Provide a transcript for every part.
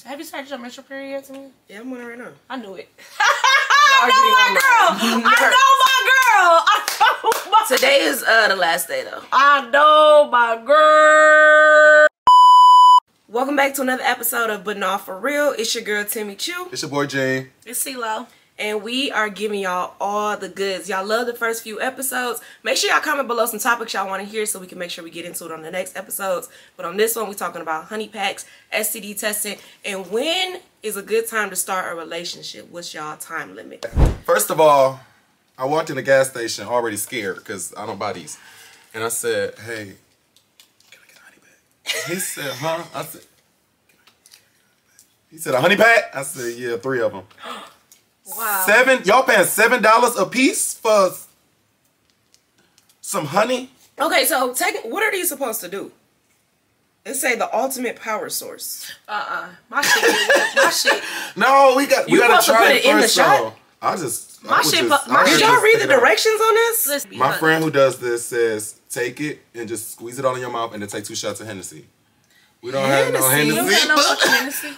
Have you started your menstrual period yet to me? Yeah, I'm on it right now. I knew it. I know my girl. Today is the last day though. I know my girl. Welcome back to another episode of BNFR. It's your girl Timmy Chu. It's your boy Jane. It's CeeLo. And we are giving y'all all the goods. Y'all love the first few episodes. Make sure y'all comment below some topics y'all want to hear so we can make sure we get into it on the next episodes. But on this one, we're talking about honey packs, STD testing, and when is a good time to start a relationship. What's y'all time limit? First of all, I walked in the gas station already scared because I don't buy these. And I said, hey, can I get a honey pack? He said, huh? I said, he said, a honey pack? I said, yeah, 3 of them. Wow. Y'all paying $7 a piece for some honey? Okay, so what are these supposed to do? It say the ultimate power source. My shit. No, we gotta try it in the first, shot. Did y'all read the directions on this? My friend who does this says take it and just squeeze it all in your mouth and then take 2 shots of Hennessy. We don't have no Hennessy.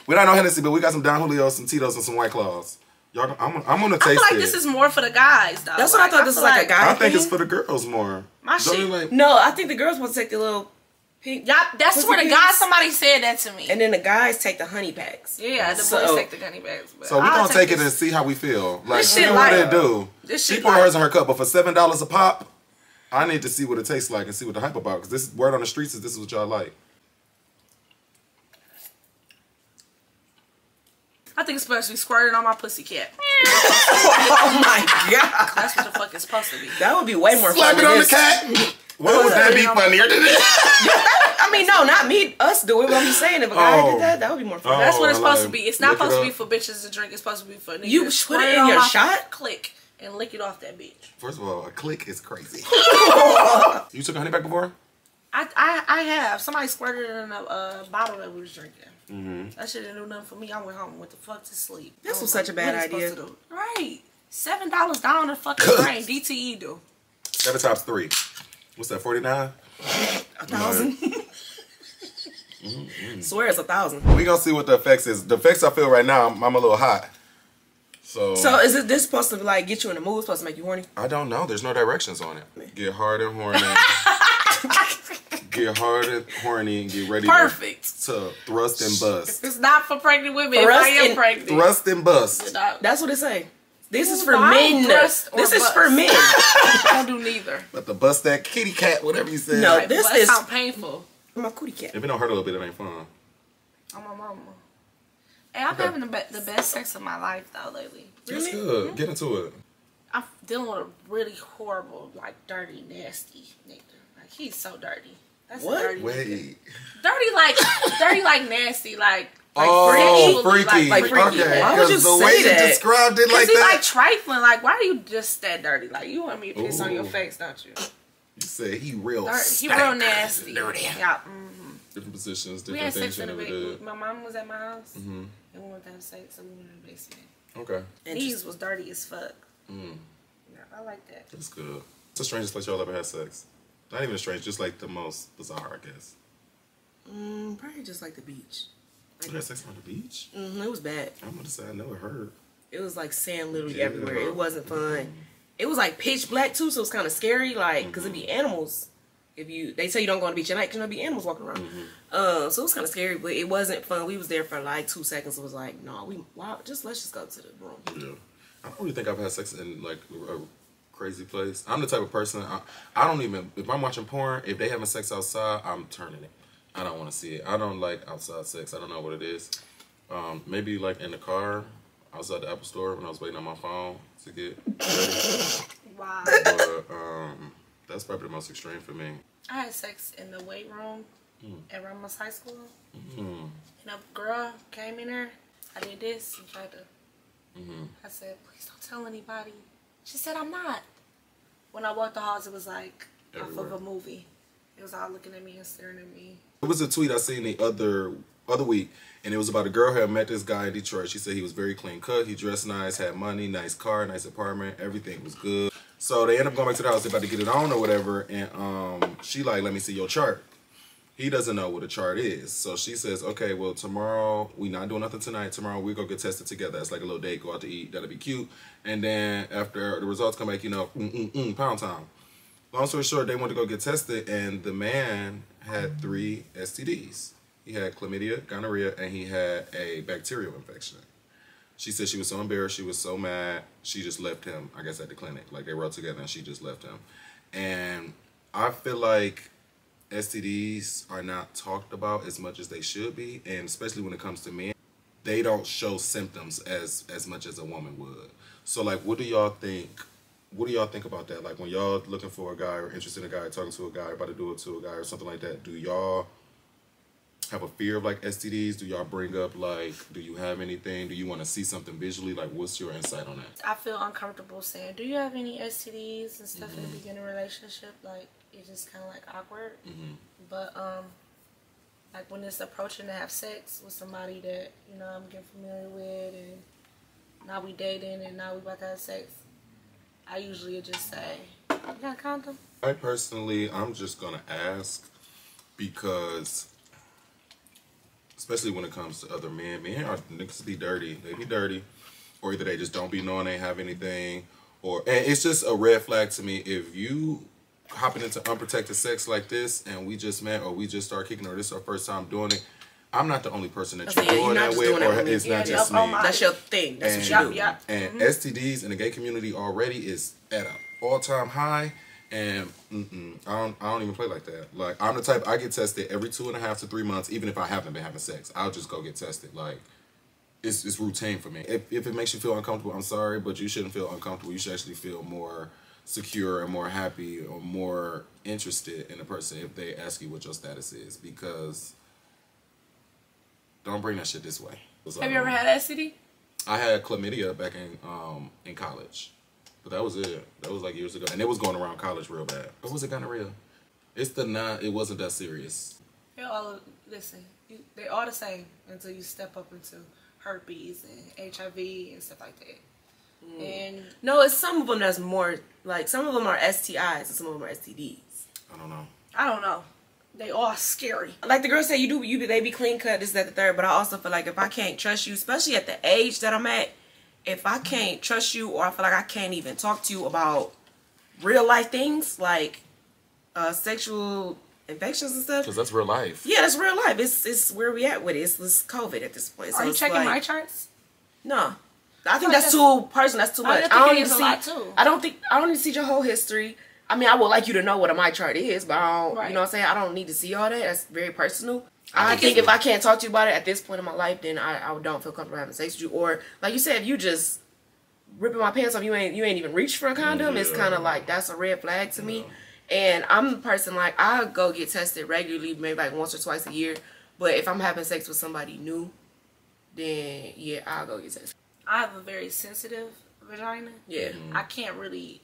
We don't have no Hennessy, but we got some Don Julio, some Tito's, and some White Claws. Y'all, I'm gonna taste it. I feel like this is more for the guys, though. That's what I thought. This was like a guy. I think it's for the girls more. My shit. No, I think the girls want to take the little pink. Y'all, that's where the guys. Somebody said that to me. And then the guys take the honey packs. Yeah, the boys take the honey packs. So we're gonna take it and see how we feel. Like, see what it do. She put hers in her cup, but for $7 a pop, I need to see what it tastes like and see what the hype about. Because this word on the streets is this is what y'all like. I think it's supposed to be squirting on my pussy cat. Oh my god. That's what the fuck it's supposed to be. That would be way more Slap fun it on than the cat? Why would that be funnier than this? I mean, no, not me, us do it, but I'm just saying if a guy did that, that would be more fun. That's what it's supposed to be. It's not supposed to be for bitches to drink. It's supposed to be for niggas. You put it in your shot? Click and lick it off that bitch. First of all, a click is crazy. You took a honey pack before? I have. Somebody squirted it in a bottle that we was drinking. Mm-hmm. That shit didn't do nothing for me. I went home and went the fuck to sleep. This was such a bad idea. Right. $7 down the fucking drain. DTE do. 7 times 3. What's that, 49? 1,000. Swear it's 1,000. We gonna see what the effects is. The effects I feel right now, I'm a little hot. So is this supposed to like get you in the mood? Supposed to make you horny? I don't know. There's no directions on it. Get hard and horny. Get hard and horny and get ready to thrust and bust. It's not for pregnant women. If I am pregnant. Thrust and bust. That's what it say. This is for men. This is for men. I don't do neither. But to bust that kitty cat, whatever you said. No, this is sound painful. My cootie cat. If it don't hurt a little bit, it ain't fun. I'm my mama. Hey, I'm having the best sex of my life though lately. That's good. Get into it. I'm dealing with a really horrible, like dirty, nasty nigga. Like he's so dirty. That's what? Dirty Wait. Nigga. Dirty like nasty, like freaky. Like freaky. Okay. Why would you the way say that? You described it like he that. like trifling. Like, why are you just that dirty? Like, you want me to piss on your face, don't you? You said he real. He real nasty. Dirty. Yeah. Different positions, different we had things. sex in the basement. My mom was at my house, and we went to have sex, so we went in the basement. Okay. And these was dirty as fuck. Yeah, I like that. That's good. It's the strangest place y'all ever had sex. Not even strange, just like the most bizarre, I guess. Probably just like the beach. You had sex on the beach? It was bad. I'm gonna say I know it hurt. It was like sand literally everywhere. It wasn't fun. It was like pitch black too, so it's kind of scary. Like, cause it'd be animals. They say you don't go on the beach at night, cause there'll be animals walking around. So it was kind of scary, but it wasn't fun. We was there for like 2 seconds. It was like, no, let's just go to the room. Yeah, I don't really think I've had sex in like a crazy place. I'm the type of person I don't even, if I'm watching porn, if they having sex outside, I'm turning it. I don't want to see it. I don't like outside sex. I don't know what it is. Maybe like in the car outside the Apple store when I was waiting on my phone to get ready. Wow. But that's probably the most extreme for me. I had sex in the weight room at Ramos High School. And a girl came in there. I did this and tried to. I said, please don't tell anybody. She said, I'm not. When I walked the halls, it was like off of a movie. It was all looking at me and staring at me. It was a tweet I seen the other week, and it was about a girl who had met this guy in Detroit. She said he was very clean cut, he dressed nice, had money, nice car, nice apartment, everything was good. So they end up going back to the house, they about to get it on or whatever, and she like, let me see your chart. He doesn't know what a chart is. So she says, okay, well, tomorrow, we not doing nothing tonight. Tomorrow, we go get tested together. It's like a little date, go out to eat. That'll be cute. And then after the results come back, you know, pound time. Long story short, they went to go get tested, and the man had 3 STDs. He had chlamydia, gonorrhea, and he had a bacterial infection. She said she was so embarrassed, she was so mad, she just left him, I guess, at the clinic. Like, they rode together, and she just left him. And I feel like STDs are not talked about as much as they should be, and especially when it comes to men, they don't show symptoms as much as a woman would. So, like, what do y'all think? What do y'all think about that? Like, when y'all looking for a guy or interested in a guy, talking to a guy, about to do it to a guy or something like that, do y'all have a fear of, like, STDs? Do y'all bring up, like, do you have anything? Do you want to see something visually? Like, what's your insight on that? I feel uncomfortable saying, do you have any STDs and stuff in the beginning relationship? Like, it's just kind of, like, awkward. But, like, when it's approaching to have sex with somebody that, you know, I'm getting familiar with, and now we dating, and now we about to have sex, I usually just say, you got a condom? I personally, I'm just going to ask because, especially when it comes to other men, niggas be dirty. They be dirty. Or either they just don't be knowing they have anything. And it's just a red flag to me if you hopping into unprotected sex like this and we just met or we just start kicking or this is our first time doing it. I'm not the only person that you're doing that with, or it's not just me. That's your thing. That's what you do. And STDs in the gay community already is at an all-time high, and I don't even play like that. Like, I'm the type, I get tested every 2.5 to 3 months, even if I haven't been having sex. I'll just go get tested. Like, it's routine for me. If it makes you feel uncomfortable, I'm sorry, but you shouldn't feel uncomfortable. You should actually feel more secure and more happy or more interested in a person if they ask you what your status is, because don't bring that shit this way. Have you ever had STD? I had chlamydia back in college, but that was it. That was like years ago, and it was going around college real bad. Or was it gonorrhea? It wasn't that serious. Listen, they're all the same until you step up into herpes and HIV and stuff like that. And no, it's some of them that's more like, some of them are STIs and some of them are STDs. I don't know. They all scary. Like the girl said, they be clean cut, this, that, the third. But I also feel like if I can't trust you, especially at the age that I'm at, if I can't trust you, or I feel like I can't even talk to you about real life things like sexual infections and stuff, because that's real life. Yeah, that's real life. It's where we at with it. It's COVID at this point. Are you checking my charts? No, I think that's too personal. That's too much. I don't need to see your whole history. I mean, I would like you to know what a my chart is, but I don't, you know what I'm saying? I don't need to see all that. That's very personal. I think if I can't talk to you about it at this point in my life, then I don't feel comfortable having sex with you. Or, like you said, if you just ripping my pants off, you ain't even reached for a condom, it's kind of like, that's a red flag to me. And I'm the person, like, I go get tested regularly, maybe like once or twice a year. But if I'm having sex with somebody new, then, yeah, I'll go get tested. I have a very sensitive vagina. Yeah. I can't really...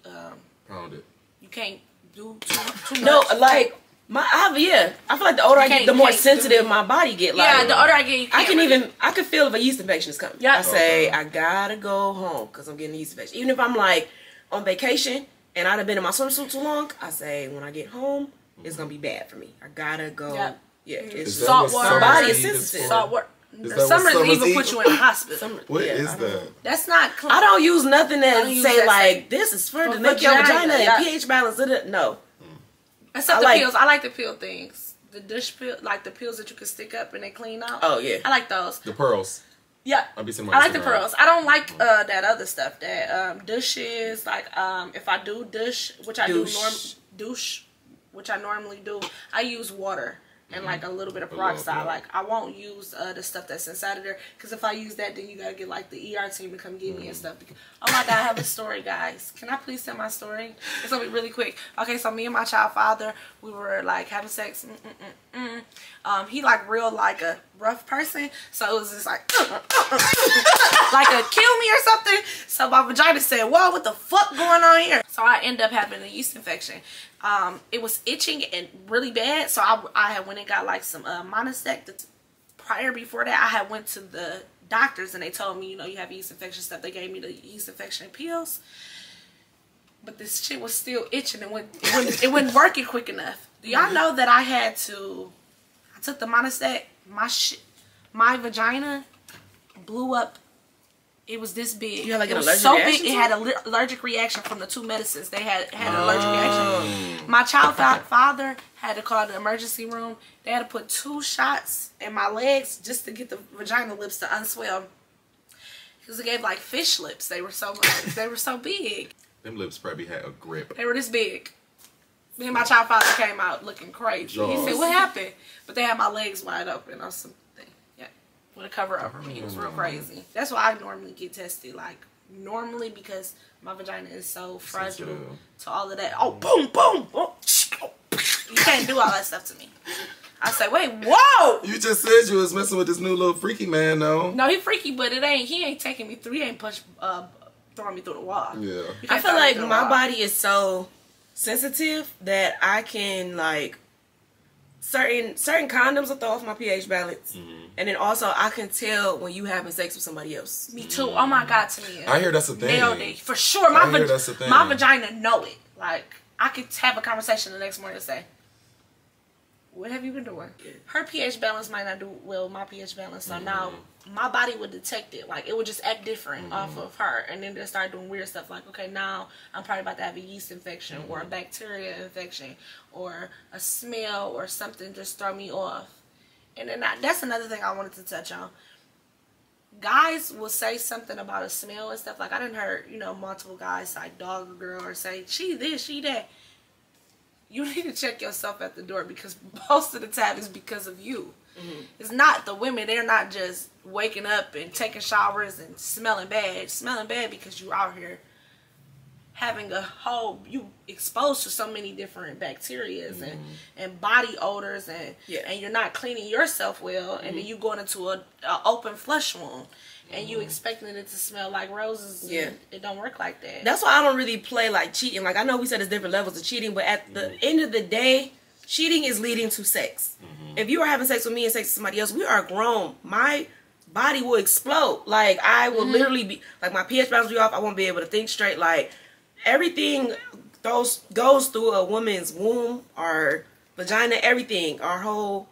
pound it. You can't do too much. No, like I feel like the older I get, the more sensitive my body get. Like, yeah, the older I get, I can feel if a yeast infection is coming. I say I gotta go home because I'm getting a yeast infection. Even if I'm like on vacation and I've been in my swimsuit too long, I say when I get home it's gonna be bad for me. I gotta go. Yep. Yeah, it's salt water. My body is sensitive. Salt water. Summers even put you in the hospital. What is that? That's not clean. I don't use nothing that say like this is for to make your vagina and pH balance. No. Except the pills. I like the pill things. The dish pill, like the pills that you can stick up and they clean out. Oh yeah. I like those. The pearls. Yeah. I like the pearls. I don't like that other stuff. That douches, like if I do douche, which I normally do, I use water. And like a little bit of peroxide. Like I won't use the stuff that's inside of there, because if I use that, then you gotta get like the ER team to come get me and stuff. Oh my God, I have a story, guys. Can I please tell my story? It's gonna be really quick. Okay, so me and my child father, we were like having sex. He like real like a rough person, so it was just like like a kill me or something. So my vagina said, "Whoa, what the fuck going on here?" So I end up having a yeast infection. It was itching and really bad, so I had went and got like some Monosec. Before that, I had went to the doctors and they told me, you know, you have yeast infection stuff. They gave me the yeast infection pills, but this shit was still itching and it wasn't working quick enough. Do y'all know that I had to took the Monistat, my vagina blew up. It was this big. You had like it an was allergic so reaction big. It had an allergic reaction from the 2 medicines. They had an allergic reaction. My father had to call the emergency room. They had to put 2 shots in my legs just to get the vagina lips to unswell. Because it gave like fish lips. They were so big. Them lips probably had a grip. They were this big. Me and my child father came out looking crazy. Jaws. He said, "What happened?" But they had my legs wide open or something. Yeah, with a cover over me. It was real crazy. That's why I normally get tested. Like normally because my vagina is so fragile to all of that. Oh, boom, boom, boom. You can't do all that stuff to me. I say, wait, whoa! You just said you was messing with this new little freaky man, though. No, he freaky, but he ain't taking me through. He ain't throwing me through the wall. Yeah. I feel like my body is so sensitive that I can like certain condoms will throw off my pH balance, and then also I can tell when you having sex with somebody else. Me too. Oh my God, Tamia. I hear that's the thing. Nailed it for sure. My vagina know it. Like I could have a conversation the next morning and say, "What have you been doing?" Her pH balance might not do well with my pH balance, so now my body would detect it. Like, it would just act different off of her, and then they start doing weird stuff. Like, okay, now I'm probably about to have a yeast infection or a bacteria infection or a smell or something just throw me off. And then that's another thing I wanted to touch on. Guys will say something about a smell and stuff. Like, I done heard, multiple guys like dog a girl or say, she this, she that. You need to check yourself at the door because most of the time it's because of you. It's not the women. They're not just waking up and taking showers and smelling bad. Smelling bad because you out here having you exposed to so many different bacterias and body odors and you're not cleaning yourself well, and then you going into a open flush wound. And you expecting it to smell like roses. Yeah. It don't work like that. That's why I don't really play like cheating. Like, I know we said there's different levels of cheating, but at the end of the day, cheating is leading to sex. If you are having sex with me and sex with somebody else, we are grown. My body will explode. Like, I will literally be, like, my pH balance will be off. I won't be able to think straight. Like, everything goes through a woman's womb, our vagina, everything. Our whole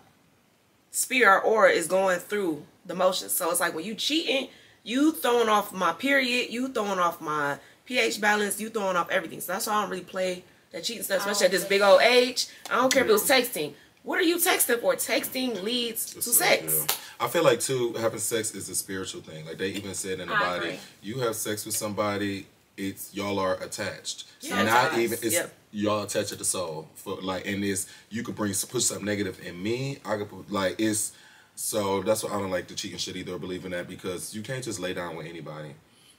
sphere, our aura is going through the motions. So it's like when you cheating, you throwing off my period, you throwing off my pH balance, you throwing off everything. So that's why I don't really play that cheating stuff, especially at this big old age. I don't care if it was texting. What are you texting for? Texting leads to sex. Yeah. I feel like too, having sex is a spiritual thing. Like they even said in the body, you have sex with somebody, it's y'all are attached. Yeah, not even it's y'all attached to the soul. For like, and this you could put something negative in me. I could put like it's. So that's why I don't like the cheating shit either, or believe in that, because you can't just lay down with anybody.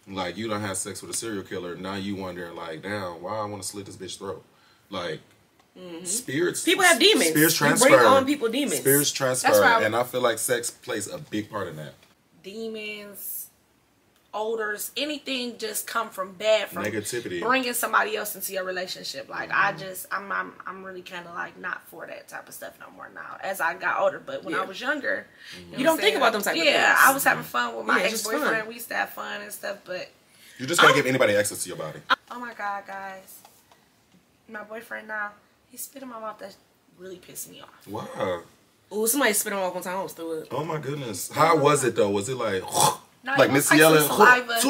Like, you don't have sex with a serial killer, now you wondering like, damn, why I want to slit this bitch throat? Like, spirits. People have demons. Spirits transfer. You bring on people demons. Spirits transfer, and I feel like sex plays a big part in that. Demons, odors, anything just come from bad, from negativity, bringing somebody else into your relationship. Like I'm really kind of like not for that type of stuff no more now as I got older. But when I was younger, you don't think about them type of things. Yeah, I was having fun with my ex-boyfriend. We used to have fun and stuff, but you just can't give anybody access to your body. Oh my God, guys, my boyfriend now, he spit in my mouth. That really pissed me off. Wow. Ooh, somebody spit on my mouth one time. I almost threw it. Oh my goodness. How was it though? Was it like? No, like Missy Ellen, saliva,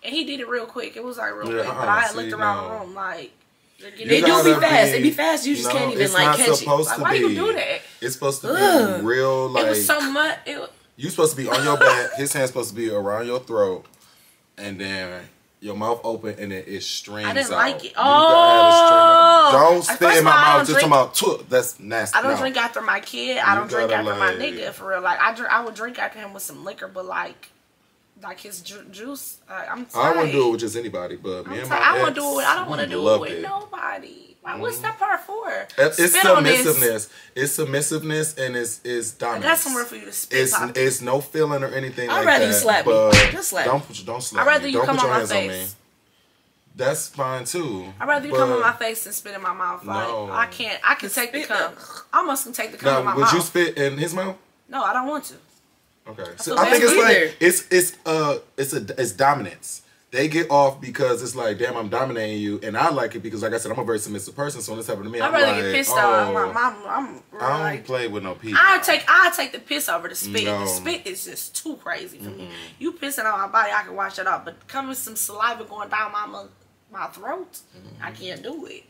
and he did it real quick. It was like real quick, but I had looked around the room like. It do be fast. It be fast. You just can't even like catch it. Like, why you do that? It's supposed to be real. Like, it was so much. You supposed to be on your back. His hand's supposed to be around your throat, and then your mouth open, and then it streams out. I didn't like it. Oh, don't spit in my mouth. Just talking about that's nasty. I don't drink after my kid. I don't drink after my nigga for real. Like I would drink after him with some liquor, but like his juice. I'm sorry. I wouldn't do it with just anybody, but me and my I won't do it. I don't want to do it with nobody. Like, what's that part for? It's submissiveness. It's submissiveness, and it's dominance. That's somewhere for you to spit. It's no feeling or anything like that. I'd rather you slap me. Just slap me. Don't slap me. I'd rather you come on my face. That's fine too. I'd rather you come on my face and spit in my mouth. Like, no. I can't. I can take the cum. I almost can take the cum in my mouth. Would you spit in his mouth? No, I don't want to. Okay, so I think it's like it's dominance. They get off because it's like, damn, I'm dominating you, and I like it because, like I said, I'm a very submissive person. So when this happened to me, I'd rather get pissed off. I don't play with no people. I take the piss over the spit. The spit is just too crazy for me. You pissing on my body, I can wash it off, but come with some saliva going down my throat, I can't do it.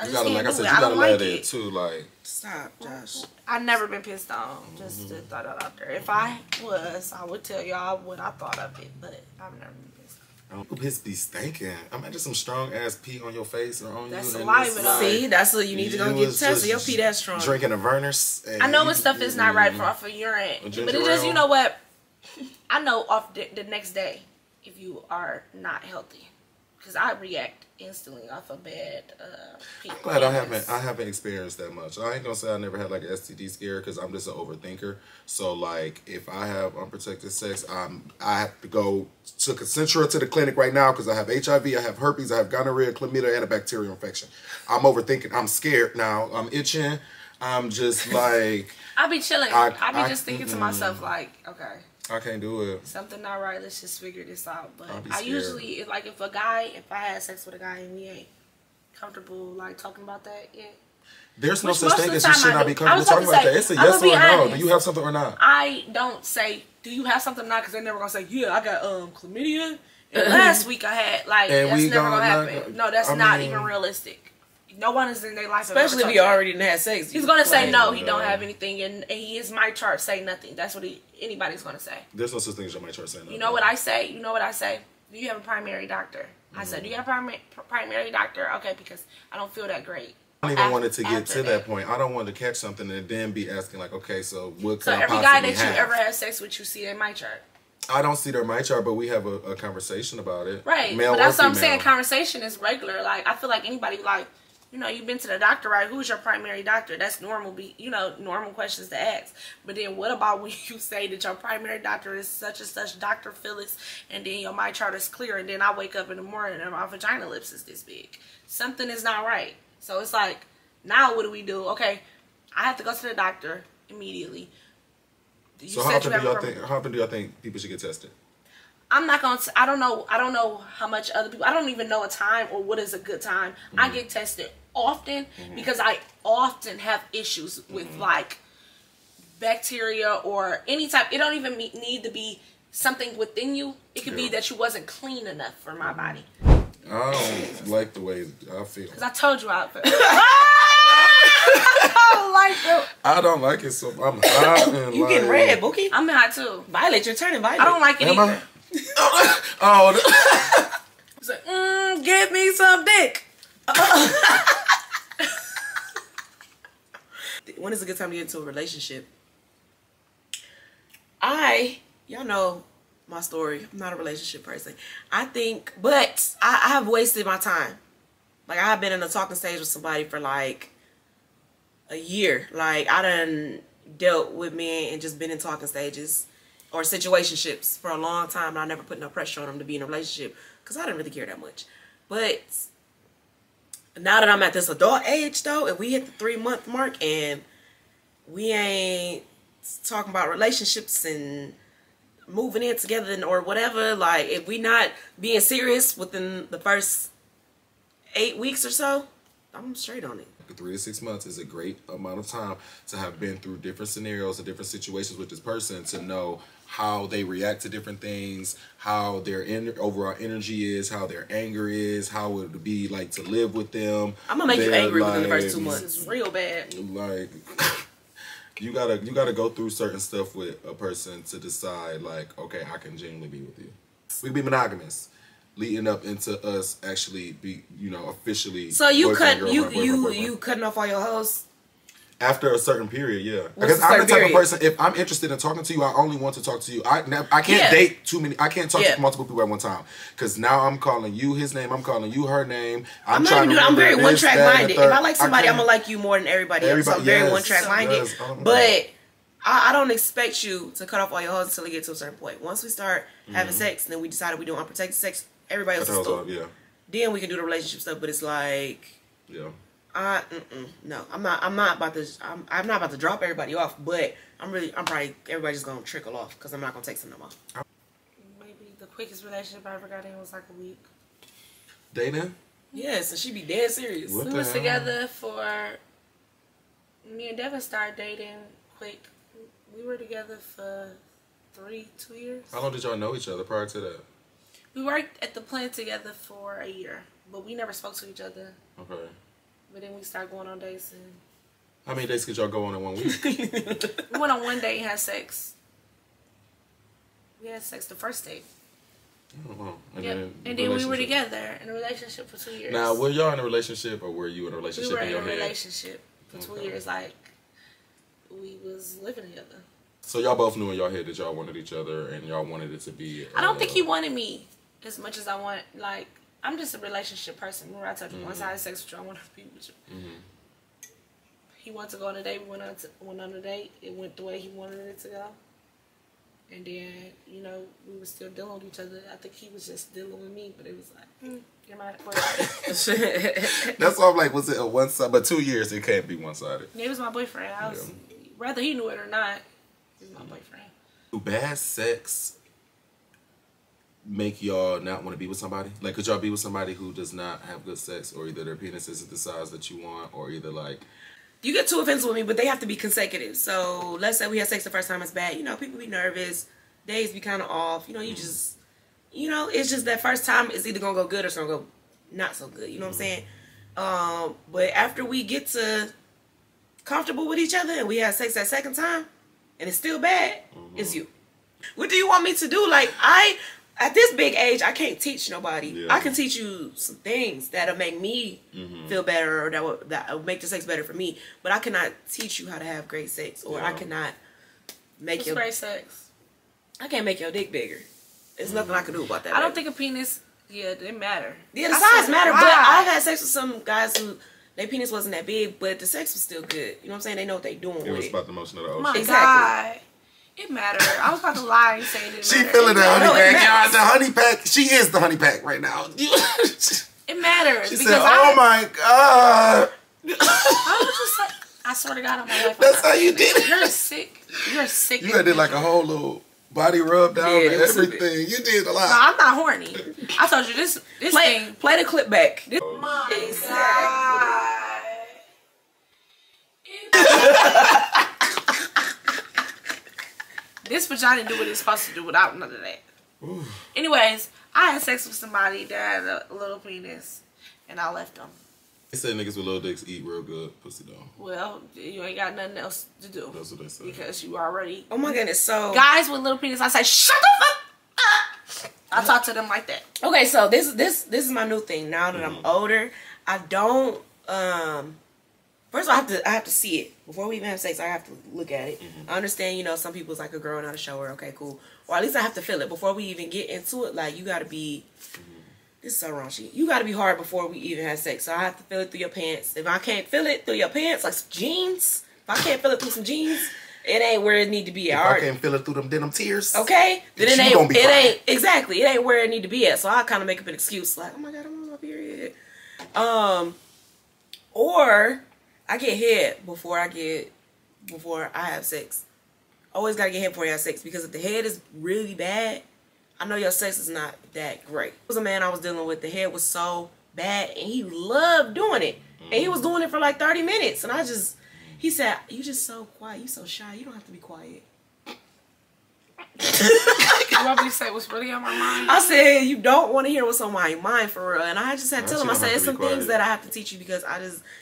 You gotta, like I said, you gotta let it too. Like, stop, Josh. I've never been pissed on. Just to throw that out there. If I was, I would tell y'all what I thought of it, but I've never been pissed on. Piss be stinking. Imagine some strong ass pee on your face or on that's you. Saliva. Like, see, that's what you need to go get tested. Your pee that strong. Drinking a Verner's. I know when stuff is not right off of urine, but it just, you know what? I know off the next day if you are not healthy, because I react instantly off a bad pee. I'm glad I haven't experienced that much. I ain't gonna say I never had like an STD scare because I'm just an overthinker. So like if I have unprotected sex, I have to go to Concentra to the clinic right now because I have HIV, I have herpes, I have gonorrhea, chlamydia, and a bacterial infection. I'm overthinking. I'm scared now. I'm itching. I'm just like I be chilling. I be just thinking to myself like, okay, I can't do it. Something not right. Let's just figure this out. But I usually, like, if I had sex with a guy and we ain't comfortable, like, talking about that yet. There's no such thing as you should not be comfortable talking about that. It's a yes or a no. Do you have something or not? I don't say, do you have something or not? Because they're never going to say, yeah, I got chlamydia. And last week I had, like, that's never going to happen. No, that's not even realistic. No one is in their life. Especially if you already didn't have sex. He's going to say no, he don't have anything. And he is my chart, say nothing. That's what anybody's going to say. There's no such thing as my chart saying nothing. You know what I say? Do you have a primary doctor? I said, do you have a primary doctor? Okay, because I don't feel that great. I don't even want it to get to that point. I don't want to catch something and then be asking like, okay, so what could I possibly have? So every guy that you ever have sex with, you see in my chart? I don't see their my chart, but we have a conversation about it. Right. Male but that's or what I'm female. saying. Conversation is regular. Like, I feel like anybody, like, you know, you've been to the doctor, right? Who's your primary doctor? That's normal, normal questions to ask. But then what about when you say that your primary doctor is such and such, Dr. Phyllis, and then your my chart is clear, and then I wake up in the morning and my vagina lips is this big? Something is not right. So it's like, now what do we do? Okay, I have to go to the doctor immediately. So how often do y'all think people should get tested? I'm not going to, I don't know how much other people, I don't even know a time or what is a good time. I get tested often because I often have issues with like bacteria or any type. It don't even need to be something within you. It could be that you wasn't clean enough for my body. I don't like the way I feel. Because I told you I feel. I don't like it. I don't like it, so I'm hot and you getting red, Bookie? I'm hot too. Violet, you're turning violet. I don't like it either. It's like, give me some dick. When is a good time to get into a relationship? Y'all know my story. I'm not a relationship person. I think, but I have wasted my time. Like, I have been in a talking stage with somebody for like a year. Like, I done dealt with men and just been in talking stages or situationships for a long time, and I never put no pressure on them to be in a relationship because I didn't really care that much. But now that I'm at this adult age, though, if we hit the 3-month mark and we ain't talking about relationships and moving in together or whatever, like, if we not being serious within the first 8 weeks or so, I'm straight on it. 3 to 6 months is a great amount of time to have been through different scenarios and different situations with this person to know how they react to different things, how their overall energy is, how their anger is, how it would be like to live with them. I'm gonna make you angry within the first 2 months. It's real bad. Like, you gotta go through certain stuff with a person to decide, like, okay, I can genuinely be with you. We be monogamous, leading up into us actually be, officially. So you cutting off all your hoes? After a certain period, yeah. Because I'm the type of person, if I'm interested in talking to you, I only want to talk to you. I can't date too many. I can't talk to multiple people at one time. Because now I'm calling you his name. I'm calling you her name. I'm very one-track minded. If I like somebody, I'm going to like you more than everybody else. So I'm very one-track minded. But I don't expect you to cut off all your hoes until we get to a certain point. Once we start having sex, and then we decided we do unprotected sex, everybody else is still. Then we can do the relationship stuff, but it's like... Yeah. No, I'm not about to drop everybody off, but everybody's just gonna trickle off because I'm not gonna take some no more. Maybe maybe the quickest relationship I ever got in was like a week. Dating? Yes, and she be dead serious. What We the was hell? together for... Me and Devin started dating quick. We were together for 2 years. How long did y'all know each other prior to that? We worked at the plant together for a year, but we never spoke to each other. Okay. But then we started going on dates, and How many days could y'all go on in 1 week? we went on one date and had sex. We had sex the first date. Oh, and Yep. then, And then we were together in a relationship for 2 years. Now, were y'all in a relationship, or were you in a we relationship were in in your a head? relationship for 2 years, like we was living together. So y'all both knew in your head that y'all wanted each other, and y'all wanted it to be. I don't think he wanted me as much as I want. Like, I'm just a relationship person. Remember I told you once I had sex with you, I want to be with you. He wanted to go on a date. We went on a date. It went the way he wanted it to go. And then, you know, we were still dealing with each other. I think he was just dealing with me, but it was like, you're my boyfriend. That's why I'm like, was it a one side? But 2 years, it can't be one sided. He was my boyfriend. Whether he knew it or not, he was my boyfriend. Do bad sex make y'all not want to be with somebody? Like, could y'all be with somebody who does not have good sex, or either their penis isn't the size that you want, or either like... You get too offensive with me, but they have to be consecutive. So let's say we had sex the first time, it's bad. You know, people be nervous. Days be kind of off. You know, you just, you know, it's just that first time it's either going to go good or it's going to go not so good. You know what I'm saying? But after we get to comfortable with each other and we have sex that second time and it's still bad, it's you. What do you want me to do? Like, at this big age, I can't teach nobody. Yeah. I can teach you some things that'll make me feel better, or that will make the sex better for me. But I cannot teach you how to have great sex, or I cannot make What's your great sex? I can't make your dick bigger. There's nothing I can do about that. I don't think a penis. Yeah, it matter. Yeah, the size matter, but I've had sex with some guys who their penis wasn't that big, but the sex was still good. You know what I'm saying? They know what they doing It with was it. about the motion of the ocean. My Exactly. God. It mattered. I was about to lie and say it didn't She matter. feeling the honey No, it pack, y'all. matters. The honey pack. She is the honey pack right now. It matters. She because said, "Oh my God." I was just like, I swear to God on my life. That's how you did it. You're sick. You're sick. You did like a whole little body rub down Yeah, and it was a everything. You did a lot. No, I'm not horny. I told you this thing. Play the clip back. This vagina do what it's supposed to do without none of that. Anyways, I had sex with somebody that had a little penis, and I left them. They said niggas with little dicks eat real good pussy though. Well, you ain't got nothing else to do. That's what they say. Because you already... Oh my goodness, so... Guys with little penis, I say, shut the fuck up! I talk to them like that. Okay, so this is my new thing. Now that I'm older, I don't... First of all, I have to see it. Before we even have sex, I have to look at it. I understand, you know, some people's like a girl not a shower. Okay, cool. Or at least I have to feel it. Before we even get into it, like, you got to be... This is so wrong, shit. You got to be hard before we even have sex. So I have to feel it through your pants. If I can't feel it through your pants, like some jeans, if I can't feel it through some jeans, it ain't where it need to be at. If I can't feel it through them denim tears. Okay? Then Then it you ain't, gonna be it crying. ain't, exactly, it ain't where it need to be at. So I kind of make up an excuse like, oh my God, I'm on my period. Or I get head before I have sex. Always gotta get head before you have sex, because if the head is really bad, I know your sex is not that great. There was a man I was dealing with, the head was so bad and he loved doing it. And he was doing it for like 30 minutes. And he said, you just so quiet, you so shy, you don't have to be quiet. You want me to say what's really on my mind? I said, you don't want to hear what's on my mind for real. And I just had to tell him, I You don't said, have it's to be some things quiet. that I have to teach you, because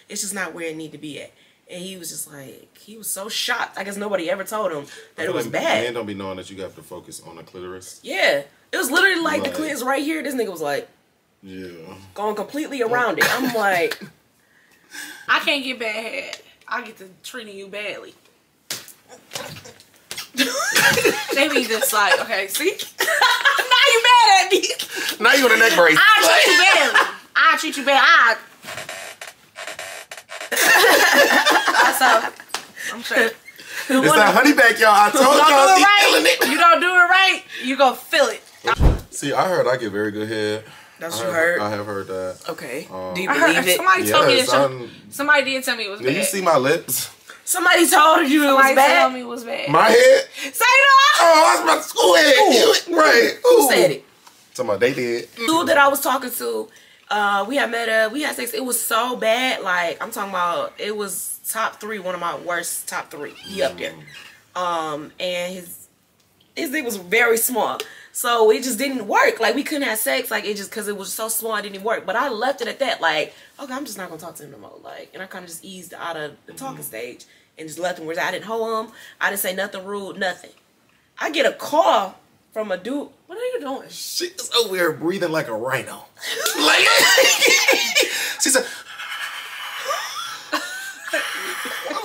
it's just not where it need to be at. And he was just like, he was so shocked. I guess nobody ever told him that it was bad. Men don't be knowing that you have to focus on the clitoris. Yeah. It was literally like the Right. clit is right here. This nigga was like Yeah. going completely around it. I'm like, I can't get bad head. I get to treating you badly. They be just like, okay, see? Now you mad at me. Now you on the neck brace. I treat you badly. I treat you bad. I'm sure. It's that honey back, y'all. I told y'all she feeling it. You don't do it right, you gonna feel it. See, I heard I get very good head. that's what you heard? I have heard that. Okay. Do you I heard believe it? somebody told me Yes, that somebody did tell me it was Did you bad. see my lips? Somebody told you it was Somebody bad. told me it was bad. My head? Say no. Oh, I was about to school head. Right. Who said it? Talking about they did. Dude that I was talking to, we had met up, we had sex. It was so bad. Like, I'm talking about, it was top 3, one of my worst top 3. He up there. And his dick was very small. So it just didn't work. Like, we couldn't have sex. Like, it just, because it was so small, it didn't work. But I left it at that. Like, okay, I'm just not going to talk to him no more. Like, and I kind of just eased out of the talking stage and just left him where I didn't hoe him. I didn't say nothing rude, nothing. I get a call from a dude. What are you doing? She was over here breathing like a rhino. Like, she said,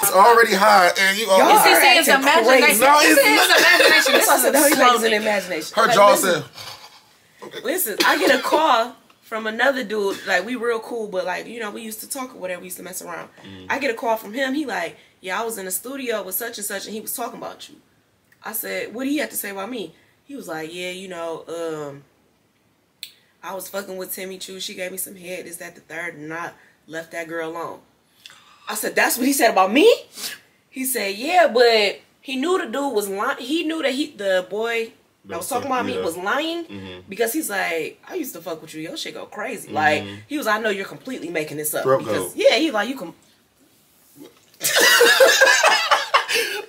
it's already hot, and you Y'all It's are his acting imagination. crazy. No, It's it's his not. imagination. That's why I said, no, This he's is like it's slow. an imagination. her Like, jaw listen, said, listen, I get a call from another dude. Like, we real cool, but like, you know, we used to talk or whatever. We used to mess around. I get a call from him. He like, yeah, I was in the studio with such and such, and he was talking about you. I said, what do you have to say about me? He was like, yeah, you know, I was fucking with Timmy Chu. She gave me some head. Is that the third? And I left that girl alone. I said, that's what he said about me? He said, yeah, but he knew the dude was lying. He knew that the boy that was talking about me was lying because he's like, I used to fuck with you. Your shit go crazy. Like, he was, I know you're completely making this up. Throat Because, goat. yeah, he's like, you can.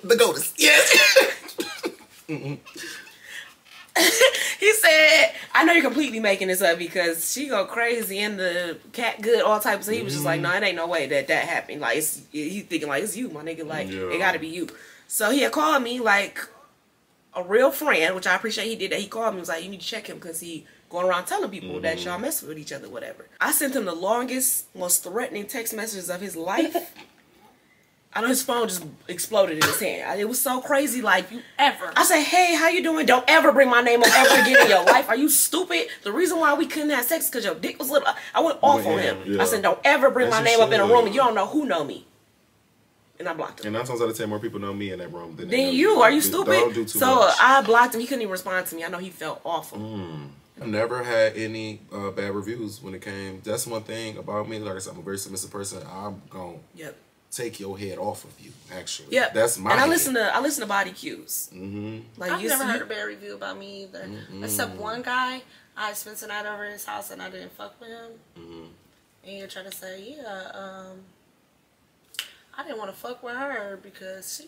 the goatess. Yes. He said, I know you're completely making this up because she go crazy and the cat good, all types. So he was just like, no, it ain't no way that happened. Like, he thinking like, it's you, my nigga. Like, it gotta be you. So he had called me like a real friend, which I appreciate he did that. He called me, was like, you need to check him because he going around telling people that y'all mess with each other, whatever. I sent him the longest, most threatening text messages of his life. I know his phone just exploded in his hand. It was so crazy. Like, I said, hey, how you doing? Don't ever bring my name up ever again in your life. Are you stupid? The reason why we couldn't have sex is because your dick was little. I went off on him. Yeah. I said, don't ever bring my name up in a room and you don't know who know me. And I blocked him. And 9 times out of 10, more people know me in that room than Then you. Are you stupid? Don't do too so much. I blocked him. He couldn't even respond to me. I know he felt awful. I never had any bad reviews when it came. That's one thing about me. Like I said, I'm a very submissive person. I'm going Yep. take your head off of you, actually. Yep. That's my And I head. listen to body cues. Like, I've never heard a bad review about me either. Except one guy, I spent the night over at his house and I didn't fuck with him. And you're trying to say, yeah, I didn't want to fuck with her because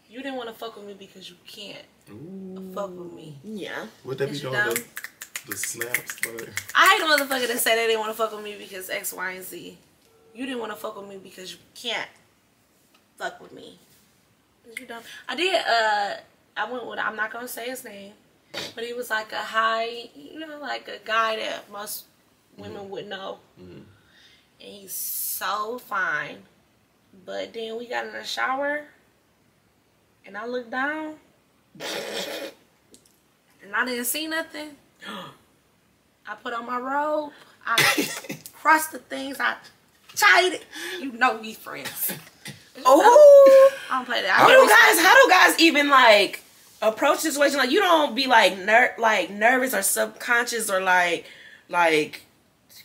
you didn't want to fuck with me because you can't fuck with me. Yeah. Would that be Is you doing dumb? the snaps? But I hate a motherfucker that say they didn't want to fuck with me because X, Y, and Z. You didn't want to fuck with me because you can't fuck with me. Is you dumb? I did, I went with, I'm not going to say his name, but he was like a high, you know, like a guy that most women would know. And he's so fine. But then we got in the shower, and I looked down, and I didn't see nothing. I put on my robe, I crossed the things, I tied it. You know we friends. Oh, I don't play that. how do guys even like approach the situation? Like, you don't be like nervous or subconscious or like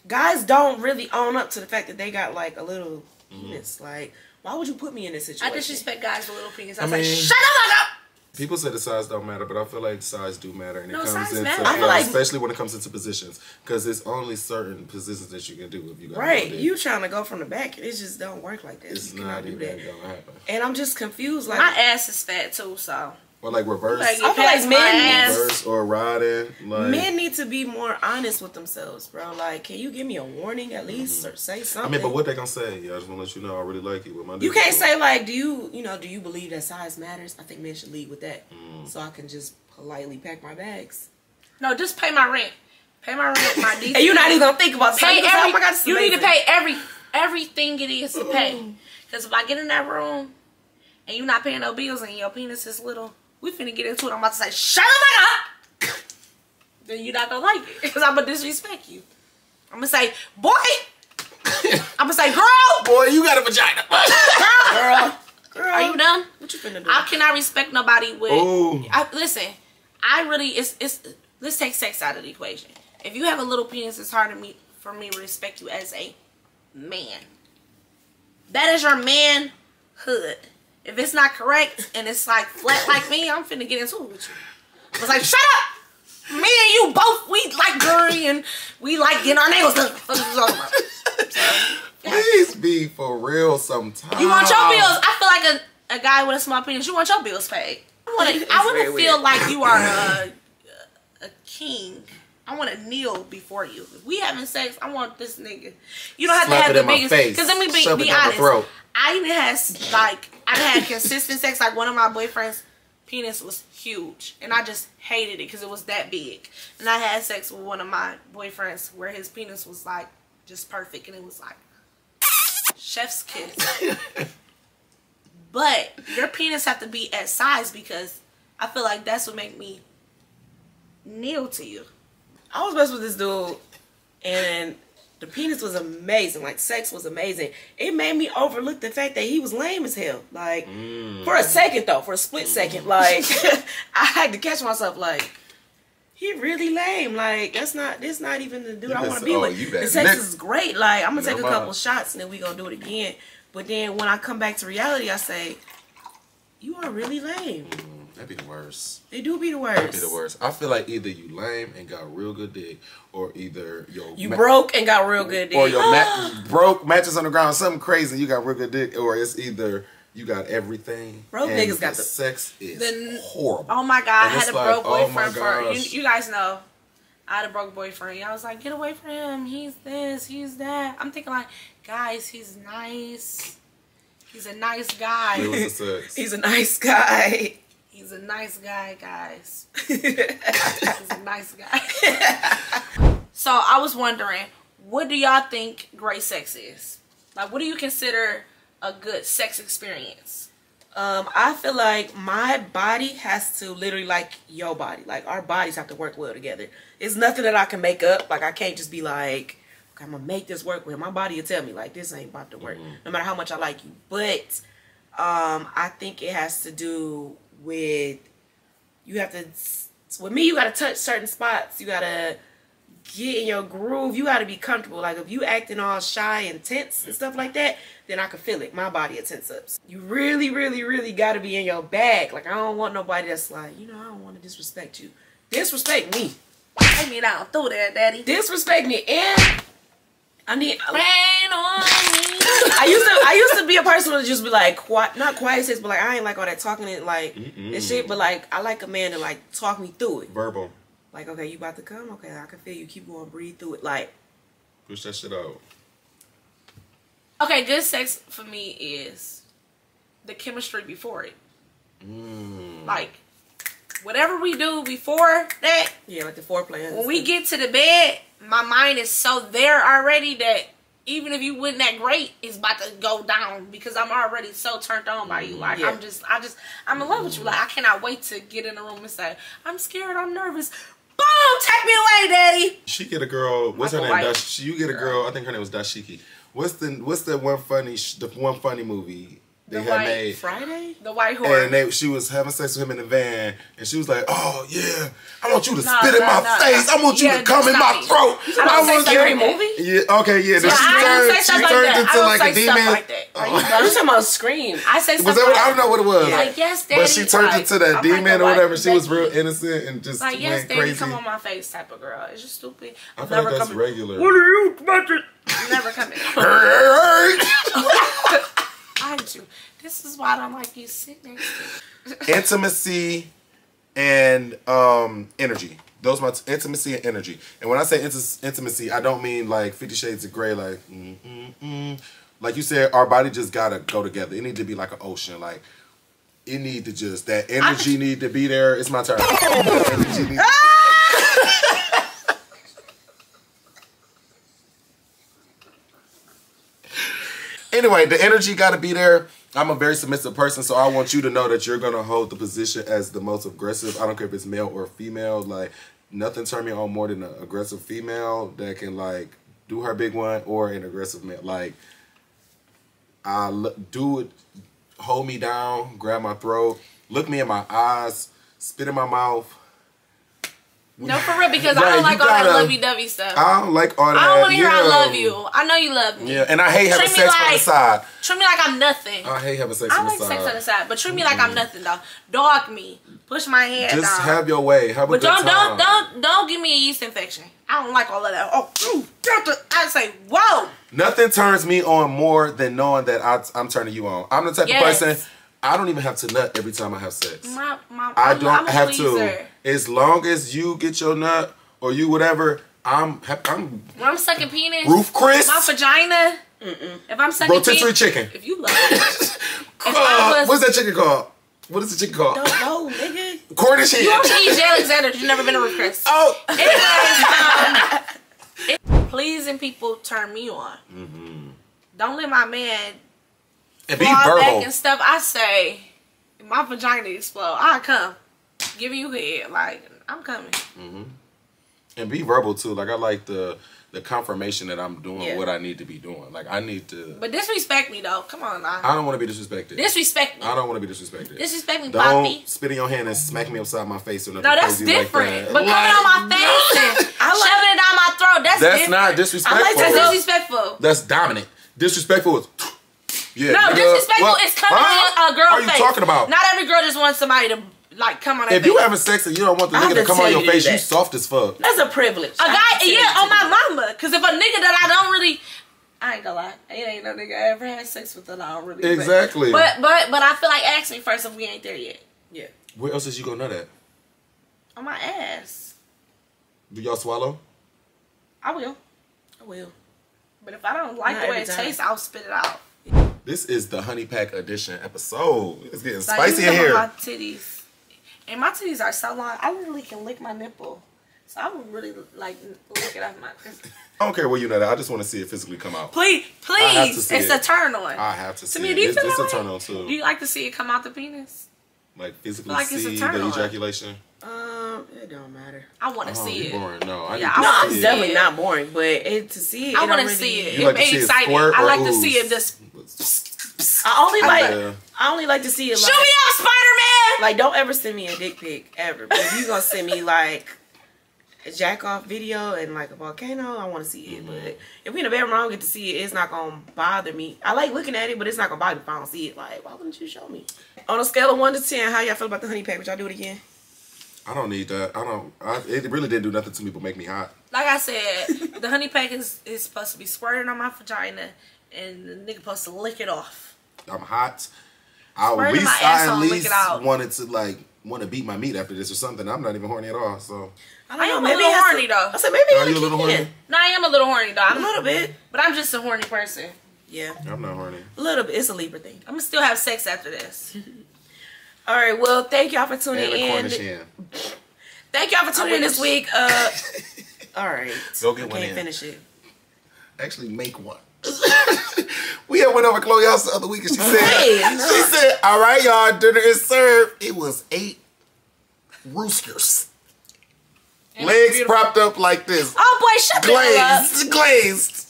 guys don't really own up to the fact that they got like a little penis. Like, why would you put me in this situation? I disrespect guys with little penis. I I was like, mean- shut the fuck up. people say the size don't matter, but I feel like size do matter, and No, it comes size into matters. I feel like- especially when it comes into positions, because there's only certain positions that you can do if you got Right, no dick. you trying to go from the back, and it just don't work like that. It's You cannot not do even that. gonna happen. And I'm just confused. Like, My ass is fat too, so. Or like reverse, Like, I feel like past men- my ass. reverse or riding. Like, men need to be more honest with themselves, bro. Like, can you give me a warning at least or say I something? mean, but what they gonna say? Yeah, I just wanna let you know I really like you. With my You dick can't is say like, do you believe that size matters? I think men should lead with that, so I can just politely pack my bags. No, just pay my rent. Pay my rent, my DC. And you're not even gonna think about pay something. every, Oh my God, this is you need to amazing. pay everything it is to pay. Because if I get in that room and you're not paying no bills and your penis is little, we finna get into it. I'm about to say, shut the fuck up. Then you're not gonna like it. Because I'm gonna disrespect you. I'm gonna say, boy. I'm gonna say, girl. boy, you got a vagina. Girl. Are you done? What you finna do? I cannot respect nobody with. Ooh. Listen, I really it's. Let's take sex out of the equation. If you have a little penis, it's hard for me to respect you as a man. That is your manhood. If it's not correct and it's like flat like me, I'm finna get into it with you. It's like, shut up! Me and you both, we like girly and we like getting our nails done. What you talking about? So, yeah. Please be for real sometime. You want your bills? I feel like a guy with a small penis. You want your bills paid. I want to feel like you are a king. I want to kneel before you. If we having sex, I want this nigga. You don't have Slap to have it the in my biggest. face. Because let me be honest. I had consistent sex. Like one of my boyfriends' penis was huge, and I just hated it because it was that big. And I had sex with one of my boyfriends where his penis was like just perfect, and it was like chef's kiss. But your penis have to be at size because I feel like that's what make me kneel to you. I was messing with this dude, and the penis was amazing. Like, sex was amazing. It made me overlook the fact that he was lame as hell. Like, for a second, though. For a split second. Like, I had to catch myself, like, he really lame. Like, this not even the dude I want to be with. The sex is great. Like, I'm going to take a couple shots, and then we going to do it again. But then when I come back to reality, I say, you are really lame. That'd be the worst. They do be the worst. That'd be the worst. I feel like either you lame and got real good dick, or either you broke and got real good dick, or your broke, mattress on the ground, something crazy, you got real good dick, or it's either you got everything. Broke niggas got the sex is horrible. Oh my god, I had a broke boyfriend for you guys know. I had a broke boyfriend. I was like, get away from him. He's this, he's that. I'm thinking like, guys, he's nice. He's a nice guy. He's a nice guy. He's a nice guy, guys. He's a nice guy. So I was wondering, what do y'all think great sex is? Like, what do you consider a good sex experience? I feel like my body has to literally like your body. Like, our bodies have to work well together. It's nothing that I can make up. Like, I can't just be like, okay, I'm gonna make this work with my body will tell me like this ain't about to work. No matter how much I like you. But I think it has to do with, you have to, with me, you gotta touch certain spots. You gotta get in your groove. You gotta be comfortable. Like, if you acting all shy and tense and stuff like that, then I can feel it. My body will tense up. You really, really, really gotta be in your bag. Like, I don't want nobody that's like, you know, I don't want to disrespect you. Disrespect me. Take me down through there, daddy. Disrespect me. And I need rain on me. I used to be a person who would just be like not quiet sex, but like I ain't like all that talking and like and shit. But like I like a man to like talk me through it. Verbal. Like, okay, you about to come? Okay, I can feel you. Keep going, breathe through it. Like, push that shit out. Okay, good sex for me is the chemistry before it. Like, whatever we do before that. Yeah, like the foreplay. When we get to the bed, my mind is so there already that even if you wasn't that great, it's about to go down because I'm already so turned on by you. Like, I'm in love with you. Like, I cannot wait to get in the room and say, I'm scared, I'm nervous. Boom, take me away, daddy. She get a girl. What's her name? You get a girl. I think her name was Dashiki. What's the one funny movie they had made? Friday? The White Horse. And she was having sex with him in the van, and she was like, "Oh yeah, I want you to spit in my face. I want you to come in my throat." I want scary movie. Yeah, okay, yeah. Then she turned into like a demon. You talking about Scream? I say stuff I don't know what it was. Like, yes, daddy. But she turned into that demon or whatever. She was real innocent and just like, yes, went daddy, crazy. come on my face type of girl. It's just stupid. I feel like that's regular. What are you about to? Never coming. I hate you. This is why I don't like you sitting next to me. Intimacy and energy. Those are my intimacy and energy. And when I say intimacy, I don't mean like 50 Shades of Grey, like like you said, our body just gotta go together. It need to be like an ocean. Like, it need to just, that energy need to be there. It's my turn. Anyway, the energy got to be there. I'm a very submissive person, so I want you to know that you're going to hold the position as the most aggressive. I don't care if it's male or female. Like, nothing turn me on more than an aggressive female that can, like, do her big one, or an aggressive male. Like, do it, hold me down, grab my throat, look me in my eyes, spit in my mouth. No, for real, because I don't like all that lovey-dovey stuff. I don't like all that. I don't want to hear I love you. I know you love me. Yeah, and I hate having sex on the side. Treat me like I'm nothing. I hate having sex on the side. I like sex on the side, but treat me like I'm nothing, though. Dog me. Push my head down. Just have your way. Have a good time. Don't give me a yeast infection. I don't like all of that. Oh, I say, whoa. Nothing turns me on more than knowing that I'm turning you on. I'm the type of person, I don't even have to nut every time I have sex. I don't have to. As long as you get your nut or you whatever, when I'm sucking penis, Roof Chris, my vagina. If I'm sucking rotisserie chicken. If you love it. What's that chicken called? What is the chicken called? Don't know, nigga. Cornish hen. You don't eat J. Alexander. You've never been to Roof Chris. Oh. Anyways, pleasing people turn me on. Don't let my man and be verbal back and stuff. I say, my vagina explode. I come. Giving you head. Like, I'm coming. And be verbal too. Like, I like the confirmation that I'm doing what I need to be doing. Like, I need to. But disrespect me though. Come on now. I don't want to be disrespected. Disrespect me. I don't want to be disrespected. Disrespect me, don't Poppy. Don't spit in your hand and smack me upside my face or nothing. No, that's different. Like that. But coming on my face and shoving it down my throat, that's different. Not disrespectful. That's disrespectful. That's dominant. Disrespectful is no, disrespectful is coming on a girl's face. What are you talking about? Not every girl just wants somebody to like come on their face. If you having sex and you don't want the nigga to come on your face, you soft as fuck. That's a privilege. A guy, on my mama. Because if a nigga that I don't really, I ain't gonna lie, it ain't no nigga I ever had sex with that I don't really. Exactly. But I feel like ask me first if we ain't there yet. Yeah. Where else is you gonna nut at? On my ass. Do y'all swallow? I will. I will. But if I don't like the way it tastes, I'll spit it out. This is the Honey Pack Edition episode. It's getting spicy in here. My titties. And my titties are so long, I literally can lick my nipple. So I would really like lick it off my. I don't care where you nut at. I just want to see it physically come out. Please. It's a turn on. I have to see it. Do you feel it's a turn on too. Do you like to see it come out the penis? Like physically see the ejaculation? It don't matter. I want to see it. Boring. No, I'm definitely not boring, but to see it, I want to see it. It makes me excited. I like to see it just. I only like to see it. Shoot me out, Spider-Man! Like, don't ever send me a dick pic ever. But if you gonna send me like a jack off video and like a volcano, I want to see it. But if we in the bedroom, I don't get to see it. It's not gonna bother me. I like looking at it, but it's not gonna bother me if I don't see it. Like, why wouldn't you show me? On a scale of 1 to 10, how y'all feel about the honey pack? Would y'all do it again? I don't need that. It really didn't do nothing to me but make me hot. Like I said, the honey pack is supposed to be squirting on my vagina, and the nigga supposed to lick it off. I'm hot. I at least wanted to want to beat my meat after this or something. I'm not even horny at all. So I am a little horny though. I said maybe are you a little horny? No, I am a little horny though. A little bit, but I'm just a horny person. Yeah, I'm not horny. A little bit. It's a Libra thing. I'm gonna still have sex after this. All right. Well, thank y'all for tuning in. Thank y'all for tuning in this week. All right. Go get one in. Can't finish it. Actually, make one. We had went over Chloe house the other week and she said, all right, y'all, dinner is served. It was 8 roosters. And legs propped up like this. Oh boy, shut the hell up. Glazed.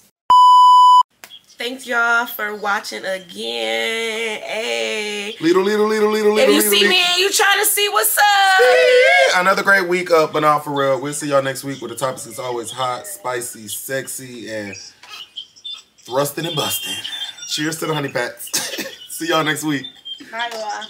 Thanks y'all for watching again. Hey. Little. If you see me and you trying to see what's up. Yeah. Another great week up, but not for real. We'll see y'all next week with the topics is always hot, spicy, sexy, and thrusting and busting. Cheers to the honey packs. See y'all next week. Bye, y'all.